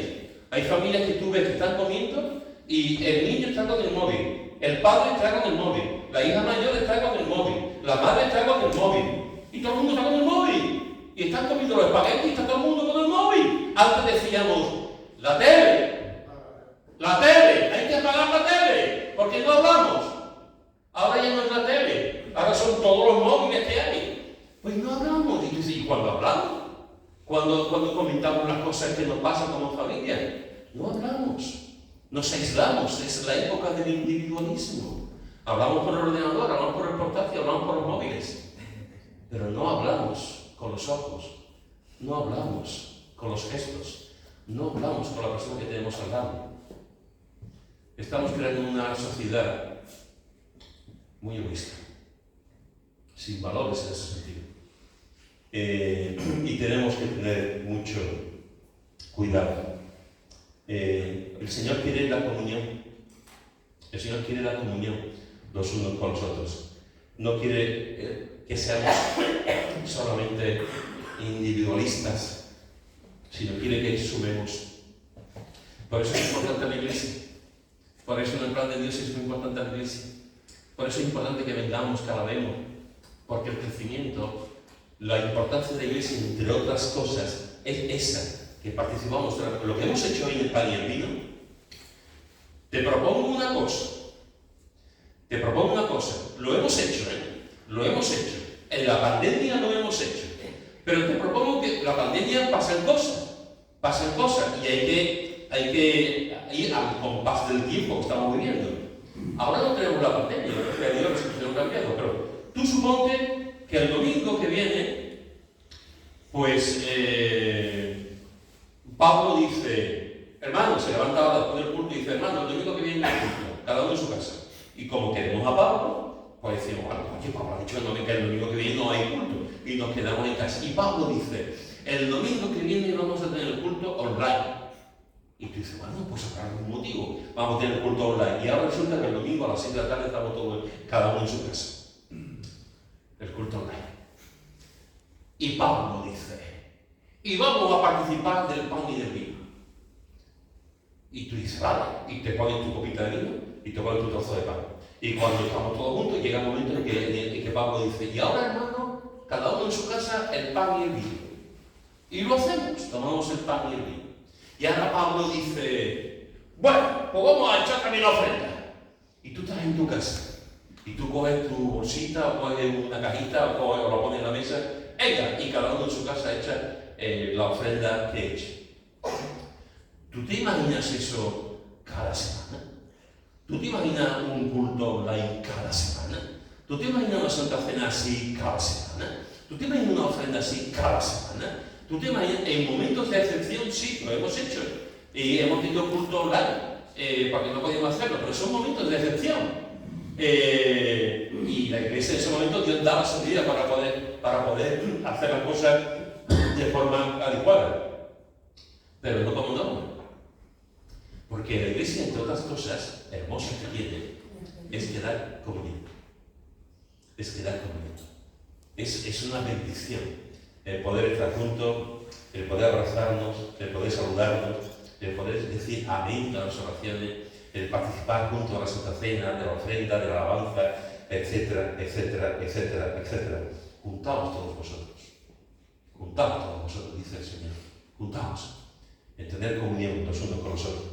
Hay familias que tú ves que están comiendo y el niño está con el móvil, el padre está con el móvil, la hija mayor está con el móvil, la madre está con el móvil, y todo el mundo está con el móvil. Y están comiendo los espaguetis y está todo el mundo con el móvil. Antes decíamos, la tele, hay que apagar la tele, porque no hablamos. Ahora ya no es la tele, ahora son todos los móviles que hay. Pues no hablamos. Y dices, ¿y cuándo hablamos? Cuando comentamos las cosas que nos pasan como familia, no hablamos. Nos aislamos, es la época del individualismo. Hablamos por el ordenador, hablamos por el portátil, hablamos por los móviles. Pero no hablamos con los ojos, no hablamos con los gestos, no hablamos con la persona que tenemos al lado. Estamos creando una sociedad muy egoísta, sin valores en ese sentido. Y tenemos que tener mucho cuidado. El Señor quiere la comunión. El Señor quiere la comunión los unos con los otros. No quiere que seamos solamente individualistas, sino quiere que sumemos. Por eso es importante la iglesia. Por eso en el plan de Dios es muy importante la iglesia. Por eso es importante que vengamos, que alabemos. Porque el crecimiento, la importancia de la iglesia, entre otras cosas, es esa. Que participamos de lo que hemos hecho hoy en el pan y el vino. Te propongo una cosa, lo hemos hecho, lo hemos hecho, en la pandemia lo hemos hecho, pero te propongo que la pandemia pasan cosas, y hay que ir al compás del tiempo que estamos viviendo. Ahora no tenemos la pandemia, gracias a Dios las cosas han cambiado, pero tú suponte que el domingo que viene, pues Pablo dice, hermano, se levantaba después del culto y dice, hermano, el domingo que viene no hay culto, cada uno en su casa. Y como queremos a Pablo, pues decimos, bueno, oye, Pablo ha dicho que el domingo que viene no hay culto, y nos quedamos en casa. Y Pablo dice, el domingo que viene vamos a tener el culto online. Y tú dices, bueno, pues habrá algún motivo, vamos a tener el culto online. Y ahora resulta que el domingo a las 6 de la tarde estamos todos, cada uno en su casa. El culto online. Y Pablo dice, y vamos a participar del pan y del vino. Y tú dices, vale, y te pones tu copita de vino y te pones tu trozo de pan. Y cuando estamos todos juntos, llega el momento en que Pablo dice, y ahora, hermano, cada uno en su casa, el pan y el vino. Y lo hacemos, tomamos el pan y el vino. Y ahora Pablo dice, bueno, pues vamos a echar también la ofrenda. Y tú estás en tu casa. Y tú coges tu bolsita, o coges una cajita, o lo pones en la mesa. Venga, y cada uno en su casa echa la ofrenda que eche. ¿Tú te imaginas eso cada semana? ¿Tú te imaginas un culto online cada semana? ¿Tú te imaginas una Santa Cena así cada semana? ¿Tú te imaginas una ofrenda así cada semana? ¿Tú te imaginas? En momentos de excepción sí, lo hemos hecho. Y hemos tenido culto online, porque no podíamos hacerlo, pero son momentos de excepción. Y la iglesia en ese momento Dios daba su vida para poder hacer las cosas de forma adecuada. Pero no como no. Porque la iglesia, entre otras cosas hermosas que tiene, es que dar comunión. Es que dar comunión. Es una bendición el poder estar juntos, el poder abrazarnos, el poder saludarnos, el poder decir amén a las oraciones, el participar junto a la Santa Cena, de la ofrenda, de la alabanza, etcétera, etcétera, etcétera, etcétera. Juntamos todos vosotros. Juntamos todos vosotros, dice el Señor. Juntamos en tener comunión los unos con los otros.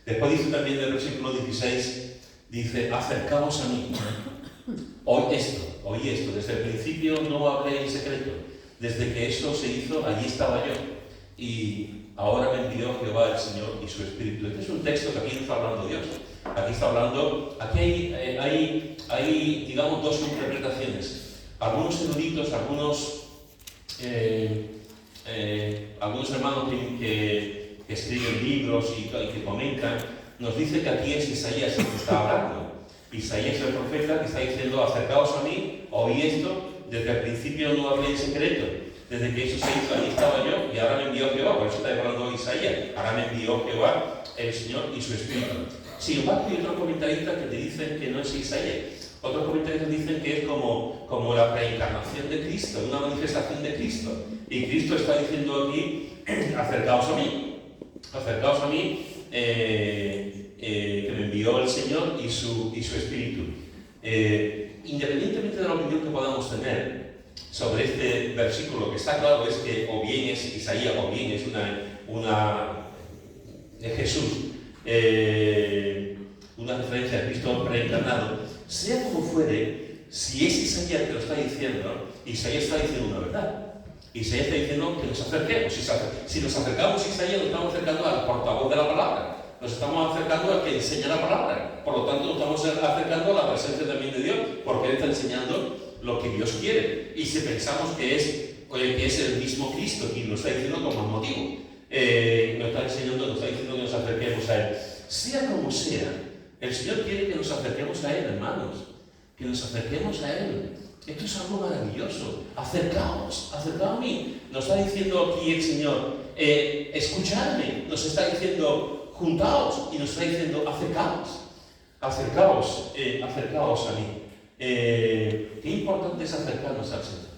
Después dice también en el versículo 16, dice, acercaos a mí. Oí esto, desde el principio no hablé en secreto. Desde que eso se hizo, allí estaba yo. Y ahora me envió Jehová el Señor y su Espíritu. Este es un texto que aquí no está hablando Dios. Aquí hay digamos, dos interpretaciones. Algunos eruditos, algunos hermanos que escriben libros y que comentan, nos dice que aquí es Isaías el que está hablando. Isaías el profeta que está diciendo, acercaos a mí, oí esto, desde el principio no hablé en secreto, desde que eso se hizo, allí estaba yo, y ahora me envió Jehová, por eso está hablando Isaías, ahora me envió Jehová, el Señor y su Espíritu. Sin embargo, hay otros comentaristas que te dicen que no es Isaías. Otros comentaristas dicen que es como la preencarnación de Cristo, una manifestación de Cristo. Y Cristo está diciendo aquí, acercaos a mí, que me envió el Señor y su Espíritu. Independientemente de la opinión que podamos tener sobre este versículo, lo que está claro es que o bien es Isaías o bien es una de Jesús, una referencia a Cristo preencarnado. Sea como fuere, si es Isaías que lo está diciendo, Isaías está diciendo una verdad. Isaías está diciendo que nos acerquemos. Si nos acercamos a Isaías, nos estamos acercando al portavoz de la palabra. Nos estamos acercando al que enseña la palabra. Por lo tanto, nos estamos acercando a la presencia también de Dios, porque Él está enseñando lo que Dios quiere. Y si pensamos que es el mismo Cristo y nos está diciendo con más motivo, nos está diciendo que nos acerquemos a Él. Sea como sea, el Señor quiere que nos acerquemos a Él, hermanos. Que nos acerquemos a Él. Esto es algo maravilloso. Acercaos a mí. Nos está diciendo aquí el Señor, escuchadme. Nos está diciendo, juntaos. Y nos está diciendo, acercaos a mí. Qué importante es acercarnos al Señor.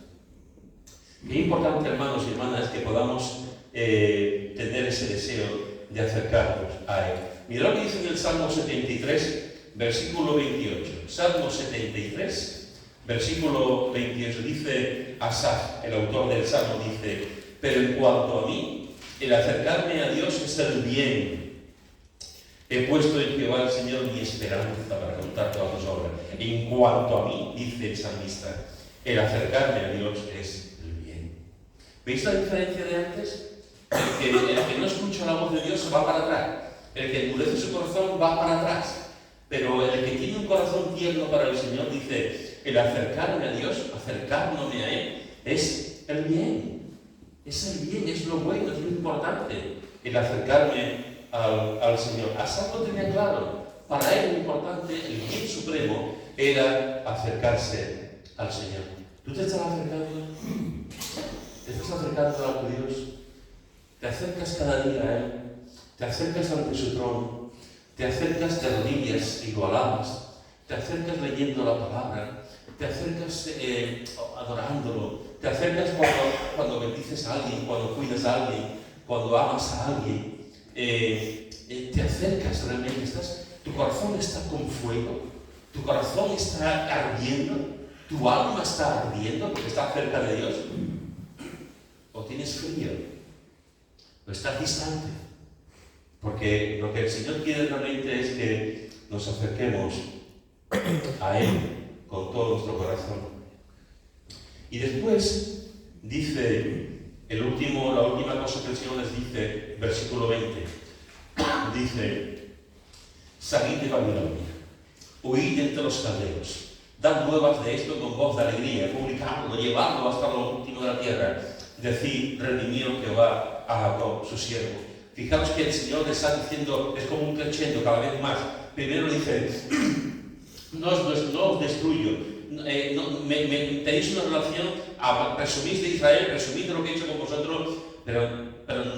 Qué importante, hermanos y hermanas, que podamos tener ese deseo de acercarnos a Él. Mirad lo que dice en el Salmo 73, versículo 28. Salmo 73. Versículo 28, dice Asaf, el autor del Salmo, dice, pero en cuanto a mí, el acercarme a Dios es el bien. He puesto en Jehová el Señor mi esperanza para contar todas sus obras. En cuanto a mí, dice el salmista, el acercarme a Dios es el bien. ¿Veis la diferencia de antes? El que no escucha la voz de Dios va para atrás. El que endurece su corazón va para atrás. Pero el que tiene un corazón tierno para el Señor dice, el acercarme a Dios, acercarme a Él, es el bien. Es el bien, es lo bueno, es lo importante, el acercarme al Señor. Asaf lo tenía claro. Para él lo importante, el bien supremo, era acercarse al Señor. ¿Tú te estás acercando? ¿Te estás acercando a tu Dios? ¿Te acercas cada día a Él? ¿Te acercas ante su trono? ¿Te acercas de rodillas y lo alabas? ¿Te acercas leyendo la palabra? ¿Te acercas adorándolo? ¿Te acercas cuando bendices a alguien, cuando cuidas a alguien, cuando amas a alguien? ¿Te acercas realmente? ¿Tu corazón está con fuego? ¿Tu corazón está ardiendo? ¿Tu alma está ardiendo porque está cerca de Dios? ¿O tienes frío? ¿O estás distante? Porque lo que el Señor quiere realmente es que nos acerquemos a Él con todo nuestro corazón. Y después dice la última cosa que el Señor les dice, versículo 20, dice: salid de Babilonia, huid entre los caldeos, dad nuevas de esto con voz de alegría, publicadlo, llevadlo hasta lo último de la tierra, decid, redimió Jehová a Jacob, su siervo. Fijaros que el Señor le está diciendo, es como un crescendo cada vez más. Primero dice: no os destruyo, tenéis una relación, presumís de Israel, presumís de lo que he hecho con vosotros, pero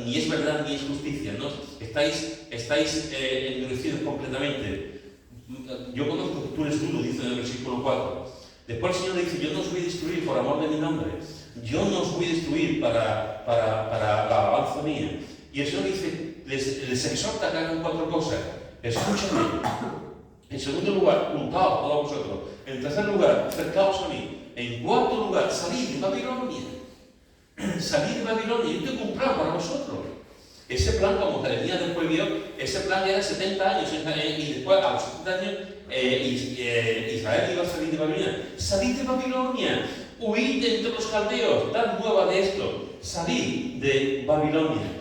ni es verdad ni es justicia, ¿no? Estáis endurecidos completamente. Yo conozco que tú eres duro, dice en el versículo 4. Después el Señor le dice: yo no os voy a destruir por amor de mi nombre, yo no os voy a destruir para la alabanza mía. Y el Señor dice, les exhorta a que hagan 4 cosas. Escúchame. En segundo lugar, juntaos todos vosotros. En tercer lugar, acercaos a mí. En cuarto lugar, salid de Babilonia. Salid de Babilonia. Yo tengo un plan para vosotros. Ese plan, como Jeremías después vio, ese plan era 70 años. Y después, a los 70 años, Israel iba a salir de Babilonia. Salid de Babilonia. Huid entre los caldeos. Dad nueva de esto. Salid de Babilonia.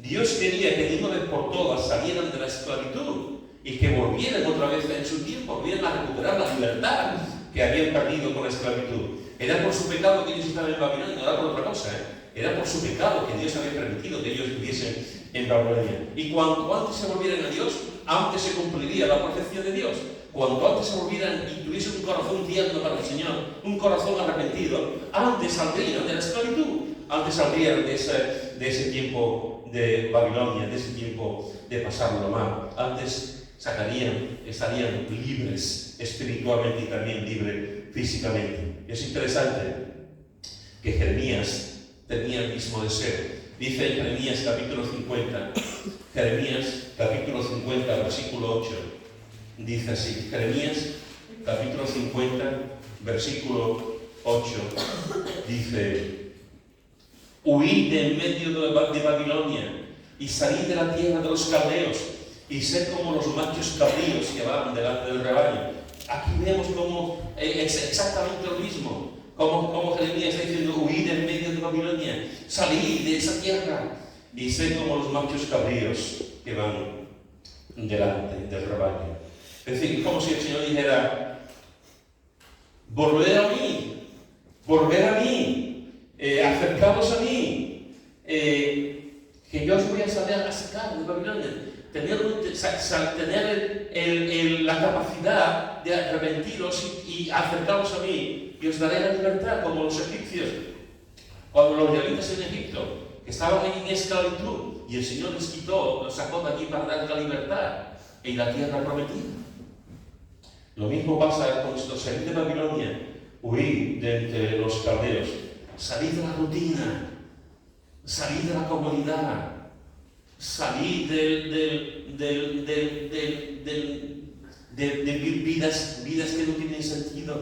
Dios quería que de una vez por todas salieran de la esclavitud y que volvieran otra vez en su tiempo, volvieran a recuperar la libertad que habían perdido con la esclavitud. Era por su pecado que ellos estaban en Babilonia, no era por otra cosa, Era por su pecado que Dios había permitido que ellos estuviesen en Babilonia. Y cuanto antes se volvieran a Dios, antes se cumpliría la profecía de Dios. Cuanto antes se volvieran y tuviesen un corazón tierno para el Señor, un corazón arrepentido, antes saldrían de la esclavitud, antes saldrían de ese tiempo de Babilonia, de ese tiempo de pasarlo mal. Antes estarían libres espiritualmente y también libres físicamente. Es interesante que Jeremías tenía el mismo deseo. Dice en Jeremías capítulo 50, versículo 8, dice así, Jeremías capítulo 50, versículo 8, dice: huid de en medio de Babilonia y salid de la tierra de los caldeos y sed como los machos cabríos que van delante del rebaño. Aquí vemos cómo es exactamente lo mismo. Como Jeremías está diciendo: huid en medio de Babilonia, salid de esa tierra y sed como los machos cabríos que van delante del rebaño. Es decir, como si el Señor dijera: volved a mí, acercaos a mí, que yo os voy a sacar de Babilonia. Tener la capacidad de arrepentiros y acercaros a mí, y os daré la libertad, como los egipcios, cuando los israelitas en Egipto, que estaban en esclavitud, y el Señor los sacó de allí para dar la libertad en la tierra prometida. Lo mismo pasa con esto: salid de Babilonia, huid de entre los caldeos, salid de la rutina, salid de la comodidad, salid de vivir vidas que no tienen sentido,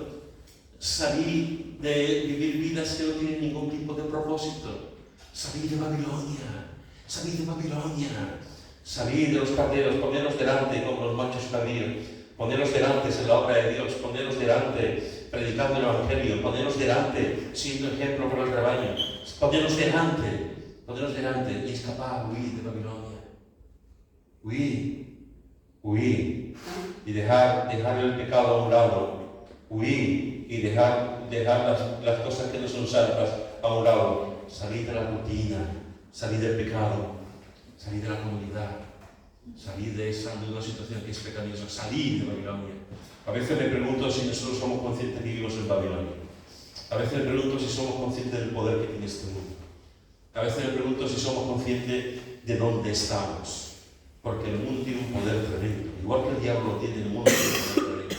salid de vivir vidas que no tienen ningún tipo de propósito. Salid de Babilonia, salid de Babilonia, salid de los caldeos, poneros delante como los machos cabríos, poneros delante en la obra de Dios, poneros delante predicando el Evangelio, poneros delante siendo ejemplo para el rebaño, poneros delante y escapar, huid de Babilonia. Huid y dejar el pecado a un lado, huid y dejar las cosas que no son santas a un lado. Salid de la rutina, salid del pecado, salid de la comodidad Salir de una situación que es pecaminosa, salir de Babilonia. A veces me pregunto si nosotros somos conscientes que vivimos en Babilonia. A veces me pregunto si somos conscientes del poder que tiene este mundo. A veces me pregunto si somos conscientes de dónde estamos. Porque el mundo tiene un poder tremendo. Igual que el diablo lo tiene, el mundo tiene un poder tremendo.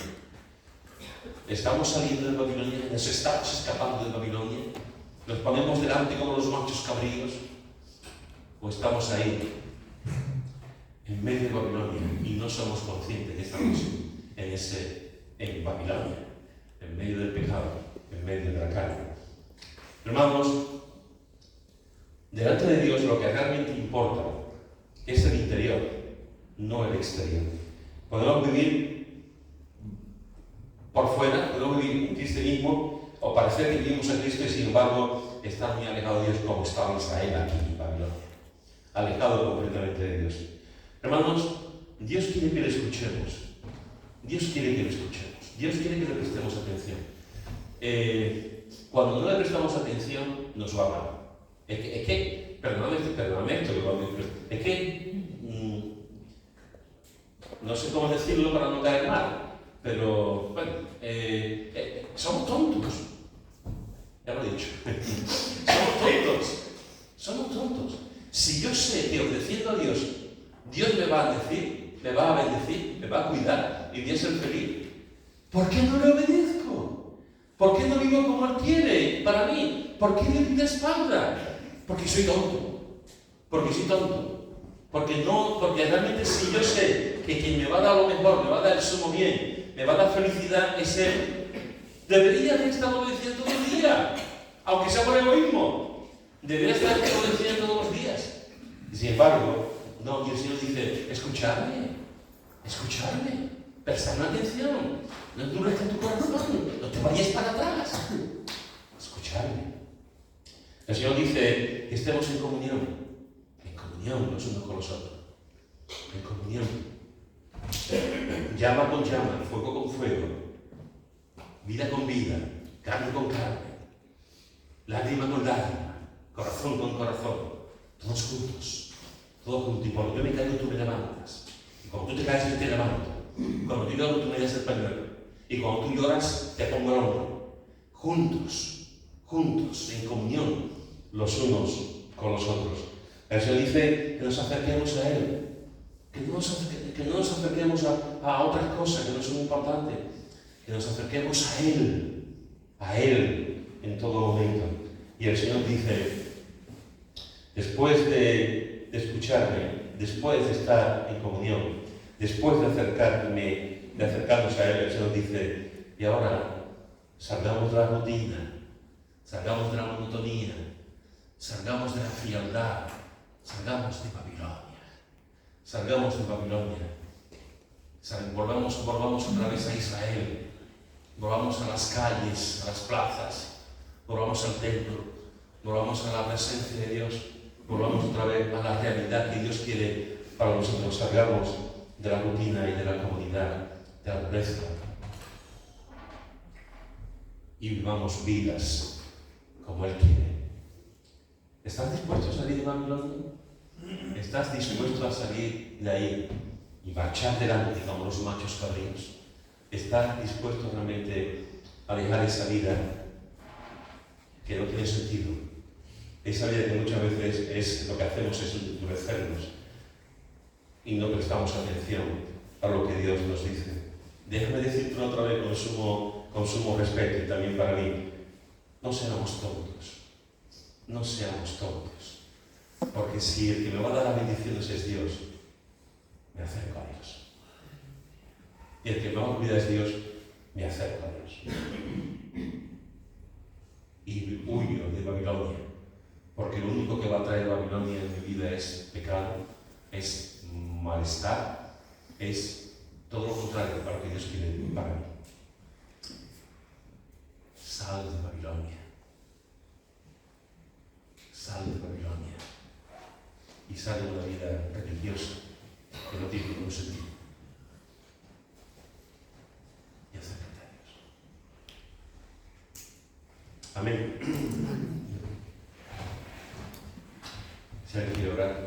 Estamos saliendo de Babilonia, nos estamos escapando de Babilonia, nos ponemos delante como los machos cabríos, o estamos ahí, en medio de Babilonia, y no somos conscientes que estamos en Babilonia, en medio del pecado, en medio de la carne. Hermanos, delante de Dios lo que realmente importa es el interior, no el exterior. Podemos vivir por fuera, podemos vivir un cristianismo o parecer que vivimos a Cristo y sin embargo estar muy alejado de Dios como estaba Israel aquí en Babilonia, alejado completamente de Dios. Hermanos, Dios quiere que le escuchemos. Dios quiere que le escuchemos. Dios quiere que le prestemos atención. Cuando no le prestamos atención, nos va mal. Perdóname esto que voy a decir, es que, no sé cómo decirlo para no caer mal, pero, bueno, somos tontos. Ya lo he dicho. Somos tontos. Si yo sé que obedeciendo a Dios, Dios me va a decir, me va a bendecir, me va a cuidar y voy a ser feliz, ¿por qué no le obedezco? ¿Por qué no vivo como Él quiere para mí? ¿Por qué le doy la espalda? Porque soy tonto. Porque realmente si yo sé que quien me va a dar lo mejor, me va a dar el sumo bien, me va a dar felicidad, es Él, debería de estar obedeciendo todo el día, aunque sea por egoísmo. Debería estar obedeciendo todos los días. Sin embargo, no, y el Señor dice, escuchadme, prestadme atención, no endurezcas tu corazón, no te vayas para atrás, escuchadme. El Señor dice que estemos en comunión los unos con los otros, en comunión, llama con llama, fuego con fuego, vida con vida, carne con carne, lágrima con lágrima, corazón con corazón, todos juntos, y cuando yo me caigo tú me levantas, y cuando tú te caes yo te levanto, cuando yo lloro tú me das el pañuelo, y cuando tú lloras te pongo el hombro, juntos, en comunión, los unos con los otros. El Señor dice que nos acerquemos a Él, que no nos acerquemos a otras cosas que no son importantes, que nos acerquemos a Él en todo momento. Y el Señor dice, después de escucharme, después de estar en comunión, después de acercarnos a Él, el Señor dice, y ahora salgamos de la rutina, salgamos de la monotonía, salgamos de la frialdad, salgamos de Babilonia, volvamos otra vez a Israel, volvamos a las calles, a las plazas, volvamos al templo, volvamos a la presencia de Dios, volvamos otra vez a la realidad que Dios quiere para nosotros, salgamos de la rutina y de la comodidad, de la pobreza, y vivamos vidas como Él quiere. ¿Estás dispuesto a salir de Babilonia? ¿Estás dispuesto a salir de ahí y marchar delante como los machos cabríos? ¿Estás dispuesto realmente a dejar esa vida que no tiene sentido? Esa vida que muchas veces lo que hacemos es endurecernos y no prestamos atención a lo que Dios nos dice. Déjame decirte otra vez con sumo respeto y también para mí, no seamos tontos. No seamos tontos, porque si el que me va a dar las bendiciones es Dios, me acerco a Dios. Y el que me va a cuidar es Dios, me acerco a Dios. Y huyo de Babilonia, porque lo único que va a traer Babilonia en mi vida es pecado, es malestar, es todo lo contrario para lo que Dios quiere para mí. Sal de Babilonia. Sal de Babilonia y sal de una vida religiosa que no tiene ningún sentido. Y acércate a Dios. Amén. Si alguien quiere orar.